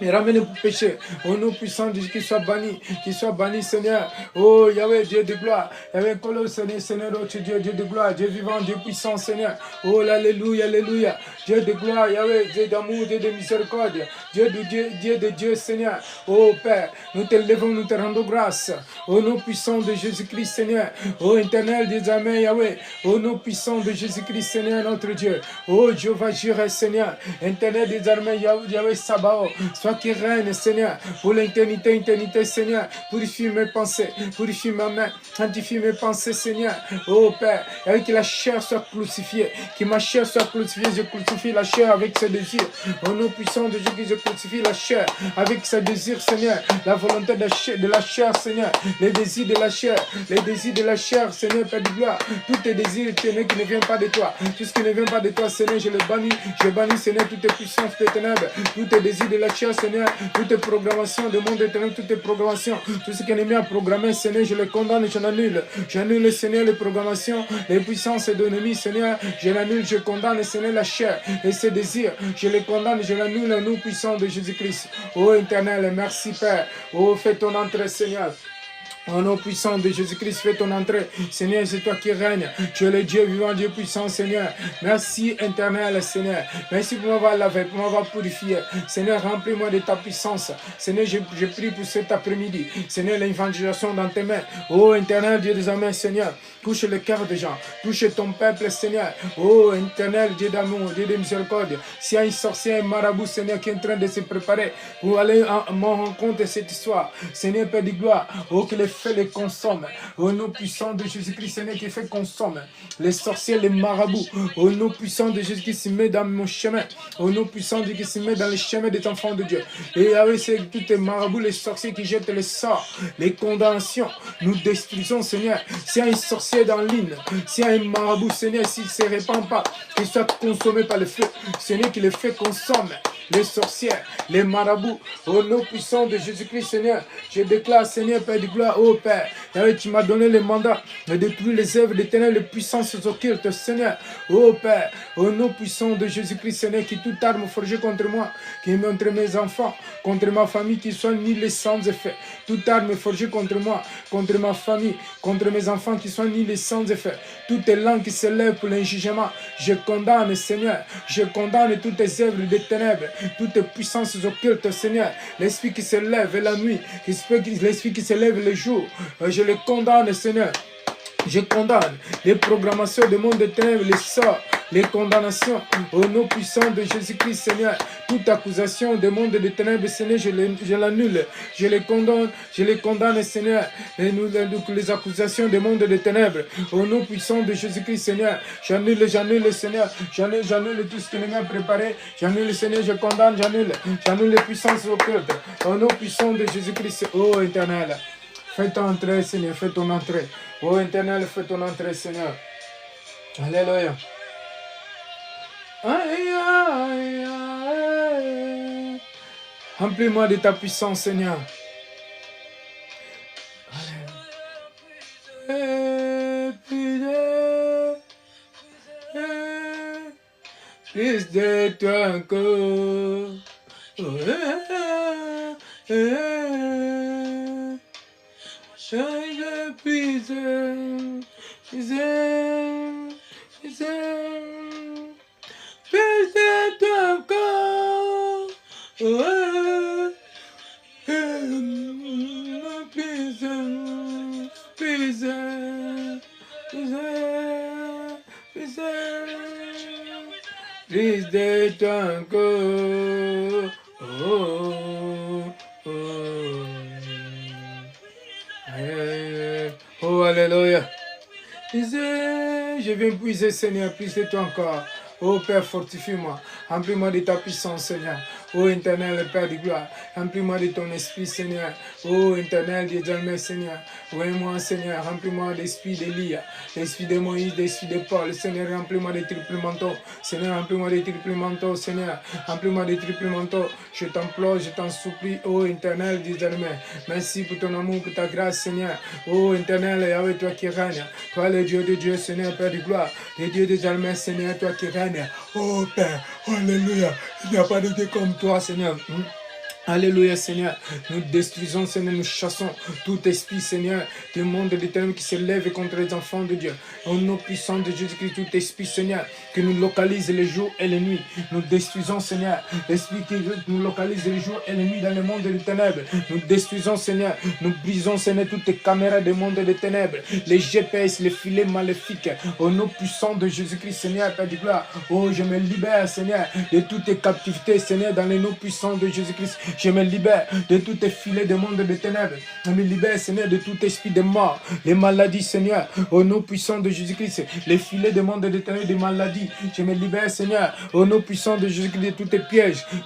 Et ramène pour péché. Au nom puissant de Dieu, qu'il soit banni, Seigneur. Oh, Yahweh, Dieu de gloire. Yahweh, Seigneur, Seigneur, notre Dieu, Dieu de gloire, Dieu vivant, Dieu puissant, Seigneur. Oh, alléluia, alléluia. Dieu de gloire, Yahweh, Dieu d'amour, Dieu de miséricorde. Dieu de Dieu, Seigneur. Oh, Père, nous te levons, nous te rendons grâce. Au nom puissant de Jésus-Christ, Seigneur. Oh, éternel des amens, Yahweh. Au nom puissant de Jésus-Christ, Seigneur, notre Dieu. Oh, Jéhovah Jireh, Seigneur. Éternel des armées, Yahweh Sabaoth. Soit qui règne, Seigneur, pour l'éternité, Seigneur. Purifie mes pensées, purifie ma main, sanctifie mes pensées, Seigneur. Oh Père, avec que la chair soit crucifiée, que ma chair soit crucifiée, je crucifie la chair avec ses désirs. Au nom puissant de Jésus, je crucifie la chair avec ses désirs, Seigneur. La volonté de la chair, Seigneur. Les désirs de la chair, Seigneur, Père de gloire. Tous tes désirs, Seigneur, qui ne viennent pas de toi. Tout ce qui ne vient pas de toi, Seigneur, je le bannis. Je bannis, Seigneur, toutes tes puissances des ténèbres, tous tes désirs de la chair, Seigneur, toutes tes programmations de monde éternel, toutes tes programmations, tout ce qui est mis à programmer, Seigneur, je le condamne et je l'annule. J'annule, Seigneur, les programmations, les puissances de l'ennemi, Seigneur, je l'annule, je condamne, Seigneur, la chair et ses désirs, je les condamne, je l'annule, au nom puissant de Jésus-Christ. Oh éternel, merci Père. Oh, fais ton entrée, Seigneur. Au nom puissant de Jésus-Christ, fais ton entrée. Seigneur, c'est toi qui règnes. Tu es le Dieu vivant, Dieu puissant, Seigneur. Merci, éternel, Seigneur. Merci pour m'avoir lavé, pour m'avoir purifié. Seigneur, remplis-moi de ta puissance. Seigneur, je prie pour cet après-midi. Seigneur, l'évangélisation dans tes mains. Oh, éternel, Dieu des amis, Seigneur. Touche le cœur des gens. Touche ton peuple, Seigneur. Oh, éternel, Dieu d'amour, Dieu de miséricorde. S'il y a une sorcière, un marabout, Seigneur, qui est en train de se préparer pour aller en mon rencontre cette histoire. Seigneur, Père de gloire. Oh, que les faits les consomment. Au nom puissant de Jésus-Christ, Seigneur, qui fait consomme. Les sorciers, les marabouts. Au nom puissant de Jésus qui se met dans mon chemin. Au nom puissant de Jésus qui se met dans le chemin des enfants de Dieu. Et avec tous les marabouts, les sorciers qui jettent les sorts, les condamnations, nous détruisons, Seigneur. S'il y a un sorcier dans l'île, s'il y a un marabout, Seigneur, s'il ne se répand pas, qu'il soit consommé par le feu, Seigneur, qui le fait consomme. Les sorcières, les marabouts, au nom puissant de Jésus-Christ, Seigneur, je déclare, Seigneur, Père de gloire, ô Père, tu m'as donné le mandat de détruire les œuvres des ténèbres, les puissances occultes, Seigneur, ô Père, au nom puissant de Jésus-Christ, Seigneur, qui toute arme forgée contre moi, qui est contre mes enfants, contre ma famille, qui soit nihilée sans effet, toute arme forgée contre moi, contre ma famille, contre mes enfants, qui soit nihilée sans effet, toute langue qui se lève pour le jugement, je condamne, Seigneur, je condamne toutes les œuvres des ténèbres, toutes les puissances occultes, Seigneur, l'esprit qui se lève la nuit, l'esprit qui se lève le jour, je les condamne, Seigneur. Je condamne les programmations du monde des ténèbres, les sorts, les condamnations au nom puissant de Jésus-Christ, Seigneur. Toute accusation du monde des ténèbres, Seigneur, je l'annule. Je les condamne, Seigneur. Les accusations du monde des ténèbres, au nom puissant de Jésus-Christ, Seigneur. J'annule, Seigneur. J'annule tout ce que l'ennemi a préparé. J'annule, Seigneur, je condamne, j'annule les puissances occultes. Au nom puissant de Jésus-Christ, ô éternel. Fais ton entrée, Seigneur, fais ton entrée. Ô éternel, fais ton entrée, Seigneur. Alléluia. Aïe, aïe, aïe. Remplis-moi de ta puissance, Seigneur. Plus de toi encore. Je puise, plus de toi encore. Plus de toi encore. Oh, alléluia. Je viens puiser, Seigneur, plus de toi encore. Oh Père, fortifie-moi. Remplis-moi de ta puissance, Seigneur. Oh éternel Père de gloire, remplis-moi de ton esprit, Seigneur. Oh éternel Dieu d'Almé, Seigneur. Oui-moi, Seigneur, remplis-moi d'esprit d'Élie, l'esprit de Moïse, l'esprit de Paul. Seigneur, remplis-moi de triple manteau. Seigneur, remplis-moi de triple manteau, Seigneur. Remplis-moi de triple manteau. Je t'implore, je t'en supplie, oh éternel Dieu d'Almé. Merci pour ton amour, pour ta grâce, Seigneur. Oh éternel, avec toi qui règne. Toi le Dieu de Dieu, Seigneur, Père de gloire. Le Dieu des Almé, Seigneur, toi qui règne. Oh Père, alléluia. Il n'y a pas de Dieu comme toi, Seigneur. Alléluia, Seigneur. Nous détruisons, Seigneur, nous chassons tout esprit, Seigneur, du monde des ténèbres qui se lève contre les enfants de Dieu. Au nom puissant de Jésus-Christ, tout esprit, Seigneur, qui nous localise les jours et les nuits. Nous détruisons, Seigneur, l'esprit qui nous localise les jours et les nuits dans le monde des ténèbres. Nous détruisons, Seigneur. Nous brisons, Seigneur, toutes les caméras du monde des ténèbres, les GPS, les filets maléfiques. Au nom puissant de Jésus-Christ, Seigneur, Père de gloire. Oh, je me libère, Seigneur, de toutes les captivités, Seigneur, dans les noms puissants de Jésus-Christ. Je me libère de tout filet de monde des ténèbres. Je me libère, Seigneur, de tout esprit de mort, les maladies, Seigneur. Au nom puissant de Jésus-Christ, les filets de monde des ténèbres, des maladies. Je me libère, Seigneur, au nom puissant de Jésus-Christ, de tous les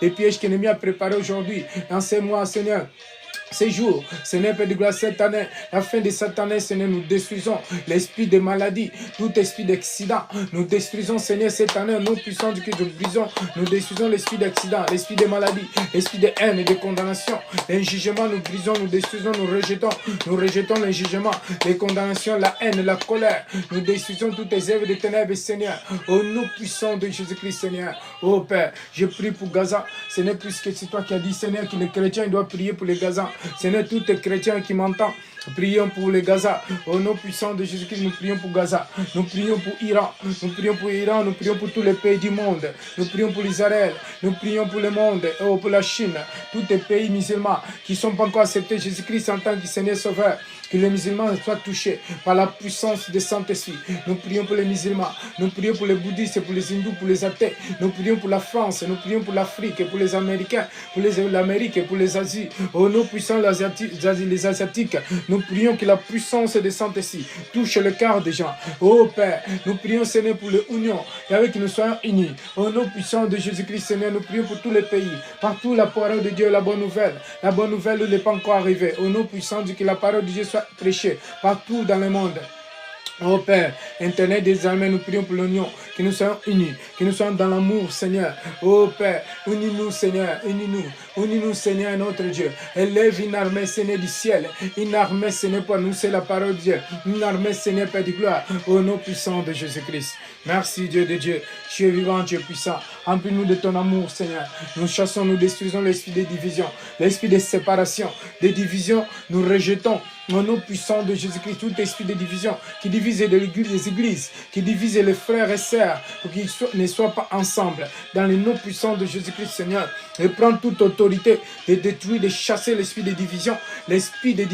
pièges que l'ennemi a préparés aujourd'hui. Enseigne-moi, Seigneur. Ces jours, Seigneur Père de gloire, cette année, la fin de cette année, Seigneur, nous détruisons l'esprit de maladie, tout esprit d'accident. Nous détruisons, Seigneur, cette année, nous puissons du Christ, nous brisons, nous détruisons l'esprit d'accident, l'esprit de maladie, l'esprit de haine et de condamnation. Les jugements, nous brisons, nous détruisons, nous rejetons les jugements, les condamnations, la haine, la colère. Nous détruisons toutes les œuvres des ténèbres, Seigneur, au nom puissant de Jésus-Christ, Seigneur. Oh Père, je prie pour Gaza, Seigneur, puisque c'est toi qui as dit, Seigneur, que les chrétiens doivent prier pour les Gaza. Seigneur, tous les chrétiens qui m'entendent, Prions pour les Gaza. Au nom puissant de Jésus-Christ, nous prions pour Gaza. Nous prions pour Iran. Nous prions pour Iran. Nous prions pour tous les pays du monde. Nous prions pour Israël. Nous prions pour le monde. Oh, pour la Chine. Tous les pays musulmans qui ne sont pas encore acceptés Jésus-Christ en tant que Seigneur Sauveur. Que les musulmans soient touchés par la puissance du Saint-Esprit. Nous prions pour les musulmans. Nous prions pour les bouddhistes, pour les hindous, pour les athées. Nous prions pour la France. Nous prions pour l'Afrique, pour les Américains, pour l'Amérique, pour les Asies. Au nom puissant les Asiatiques. Nous prions que la puissance du Saint-Esprit touche le cœur des gens. Oh Père, nous prions Seigneur pour l'union et avec que nous soyons unis. Au nom puissant de Jésus-Christ Seigneur, nous prions pour tous les pays. Partout la parole de Dieu, la bonne nouvelle. La bonne nouvelle n'est pas encore arrivée. Au nom puissant de que la parole de Dieu soit prêchée partout dans le monde. Oh Père, Internet désormais, nous prions pour l'union, que nous soyons unis, que nous soyons dans l'amour, Seigneur. Oh Père, unis-nous, Seigneur, unis-nous, Seigneur, notre Dieu. Élève une armée, Seigneur, du ciel, une armée, Seigneur, pour annoncer la parole de Dieu, une armée, Seigneur, Père de gloire, au nom puissant de Jésus-Christ. Merci, Dieu de Dieu. Tu es vivant, tu es puissant. Remplis-nous de ton amour, Seigneur. Nous chassons, nous détruisons l'esprit des divisions, l'esprit de séparation, des divisions, nous rejetons. Au nom puissant de Jésus-Christ, tout esprit de division qui divise les églises, qui divise les frères et sœurs, pour qu'ils ne soient pas ensemble. Dans le nom puissant de Jésus-Christ, Seigneur, et prends toute autorité de détruire, de chasser l'esprit de division, l'esprit de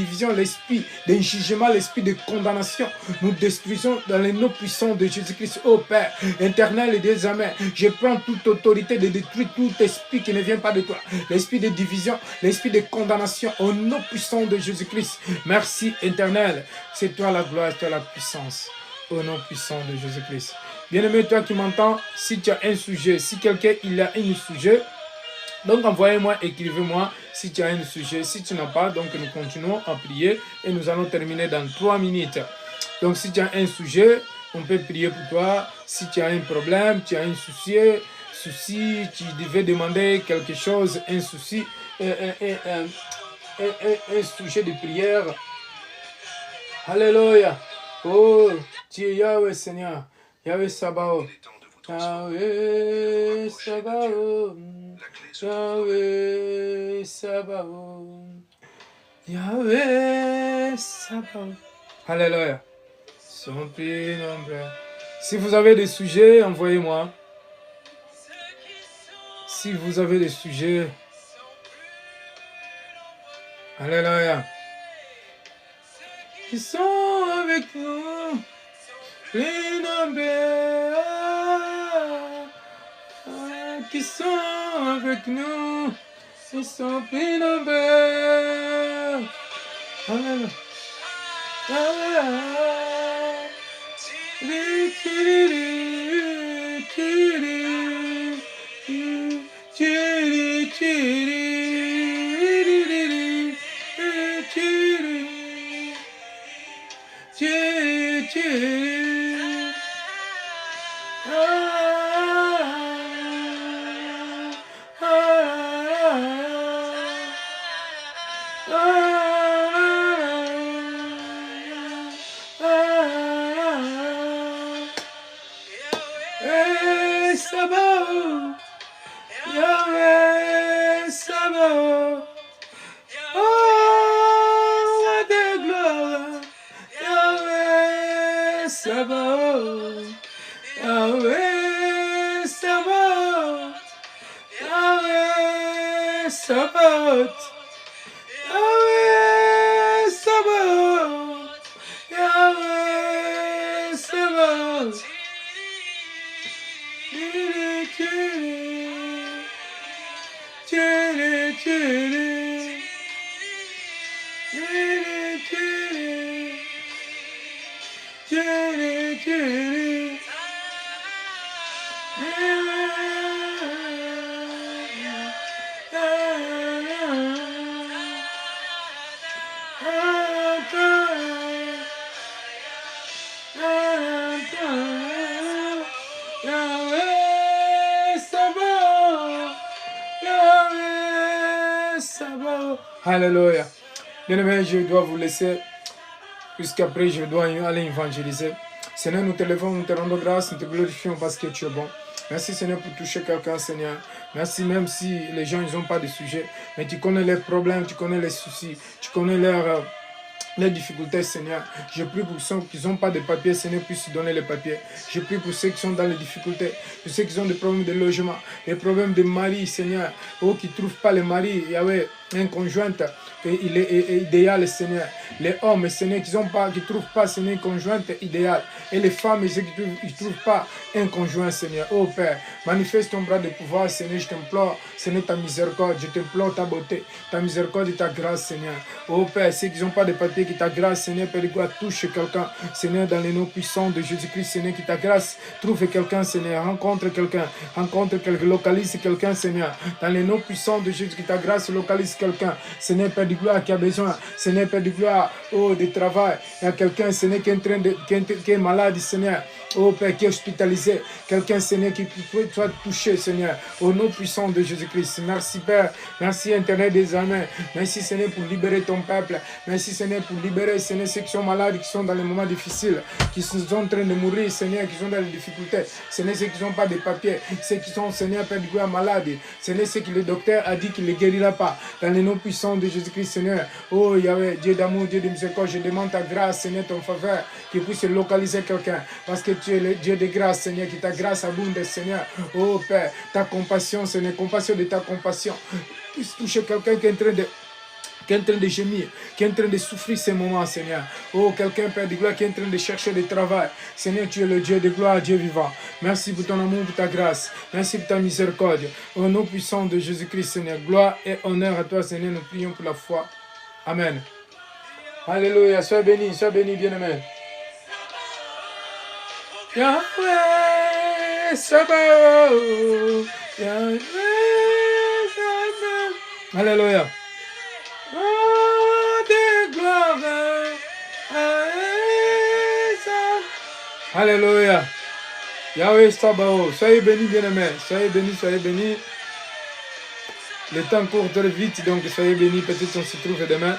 jugement, l'esprit de condamnation. Nous détruisons dans le nom puissant de Jésus-Christ, ô Père, éternel et désormais. Je prends toute autorité de détruire tout esprit qui ne vient pas de toi. L'esprit de division, l'esprit de condamnation, au nom puissant de Jésus-Christ. Merci éternel, c'est toi la gloire, c'est toi la puissance, au nom puissant de Jésus-Christ. Bien-aimé, toi qui m'entends, si tu as un sujet, si quelqu'un il a un sujet, donc envoyez-moi, écrivez-moi si tu as un sujet. Si tu n'as pas, donc nous continuons à prier et nous allons terminer dans 3 minutes. Donc si tu as un sujet, on peut prier pour toi. Si tu as un problème, tu as un souci, tu devais demander quelque chose, un souci, un sujet de prière. Alléluia. Oh, tu es Yahweh Seigneur. Yahweh Sabaoth. Yahweh Sabaoth. Yahweh Sabaoth. Yahweh Sabaoth. Alléluia. Son nombre. Si vous avez des sujets, envoyez-moi. Si vous avez des sujets. Alléluia. Qui sont avec nous, les nombres, qui sont avec nous, ils sont plus nombreux. Alléluia. Yahweh Sabaoth, oh, de gloire, Yahweh Sabaoth, Yahweh Sabaoth, Yahweh Sabaoth, Yahweh Sabaoth, Yahweh Sabaoth. Alléluia. Bien-aimé, je dois vous laisser, puisqu'après je dois aller évangéliser. Seigneur, nous te levons, nous te rendons grâce, nous te glorifions parce que tu es bon. Merci Seigneur pour toucher quelqu'un, Seigneur. Merci même si les gens n'ont pas de sujet, mais tu connais leurs problèmes, tu connais les soucis, tu connais les difficultés, Seigneur. Je prie pour ceux qui n'ont pas de papiers, Seigneur, puisse donner les papiers. Je prie pour ceux qui sont dans les difficultés, pour ceux qui ont des problèmes de logement, des problèmes de mari, Seigneur, ou qui ne trouvent pas le mari, Yahweh, un conjoint, il est idéal, Seigneur. Les hommes, Seigneur, qui ne trouvent pas, Seigneur, un conjoint idéal. Et les femmes, ceux qui ne trouvent pas un conjoint, Seigneur. Oh Père, manifeste ton bras de pouvoir, Seigneur, je t'implore, Seigneur, ta miséricorde, je t'implore ta beauté, ta miséricorde et ta grâce, Seigneur. Oh Père, ceux qui n'ont pas de papier, qui ta grâce, Seigneur, Père de gloire, touche quelqu'un, Seigneur, dans les noms puissants de Jésus-Christ, Seigneur, qui ta grâce, trouve quelqu'un, Seigneur, rencontre quelqu'un, localise quelqu'un, Seigneur, dans les noms puissants de Jésus, qui ta grâce, localise quelqu'un, Seigneur, Père de gloire, qui a besoin, Seigneur, Père de gloire, oh, de travail, il y a quelqu'un, Seigneur, qui est malade, Seigneur, oh Père, qui est hospitalisé, quelqu'un, Seigneur, qui peut soit touché, Seigneur, au nom puissant de Jésus-Christ. Merci, Père, merci, Internet des Amen, merci, Seigneur, pour libérer ton peuple, merci, Seigneur, pour libérer, Seigneur, ceux qui sont malades, qui sont dans les moments difficiles, qui sont en train de mourir, Seigneur, qui sont dans les difficultés, Seigneur, ceux qui n'ont pas de papiers, ceux qui sont, Seigneur, Père de gloire, malades, Seigneur, ceux que le docteur a dit qu'il ne les guérira pas, dans les noms puissants de Jésus-Christ, Seigneur, oh Yahweh, Dieu d'amour, Dieu de miséricorde, je demande ta grâce, Seigneur, ton faveur, qui puisse localiser quelqu'un, parce que tu es le Dieu de grâce, Seigneur, qui ta grâce abonde, Seigneur, oh Père, ta compassion, Seigneur, compassion de ta compassion, puisse toucher quelqu'un qui est en train de gémir, qui est en train de souffrir ces moments, Seigneur. Oh, quelqu'un, Père de gloire, qui est en train de chercher du travail. Seigneur, tu es le Dieu de gloire, Dieu vivant. Merci pour ton amour, pour ta grâce. Merci pour ta miséricorde. Au nom puissant de Jésus-Christ, Seigneur. Gloire et honneur à toi, Seigneur. Nous prions pour la foi. Amen. Alléluia. Sois béni, bien-aimé. Yahweh, Sabaoth. Yahweh, Sabaoth. Alléluia. Oh, de gloire. Alléluia. Yahweh Sabaoth. Soyez bénis, bien-aimés. Soyez bénis, soyez bénis. Le temps court très vite, donc soyez bénis. Peut-être on se trouve demain.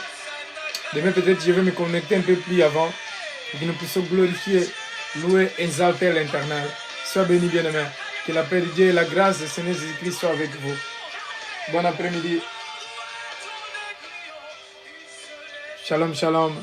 Demain, peut-être je vais me connecter un peu plus avant. Pour que nous puissions glorifier, louer, exalter l'Éternel. Soyez bénis, bien-aimés. Que la paix de Dieu et la grâce du Seigneur Jésus-Christ soient avec vous. Bon après-midi. Shalom, shalom.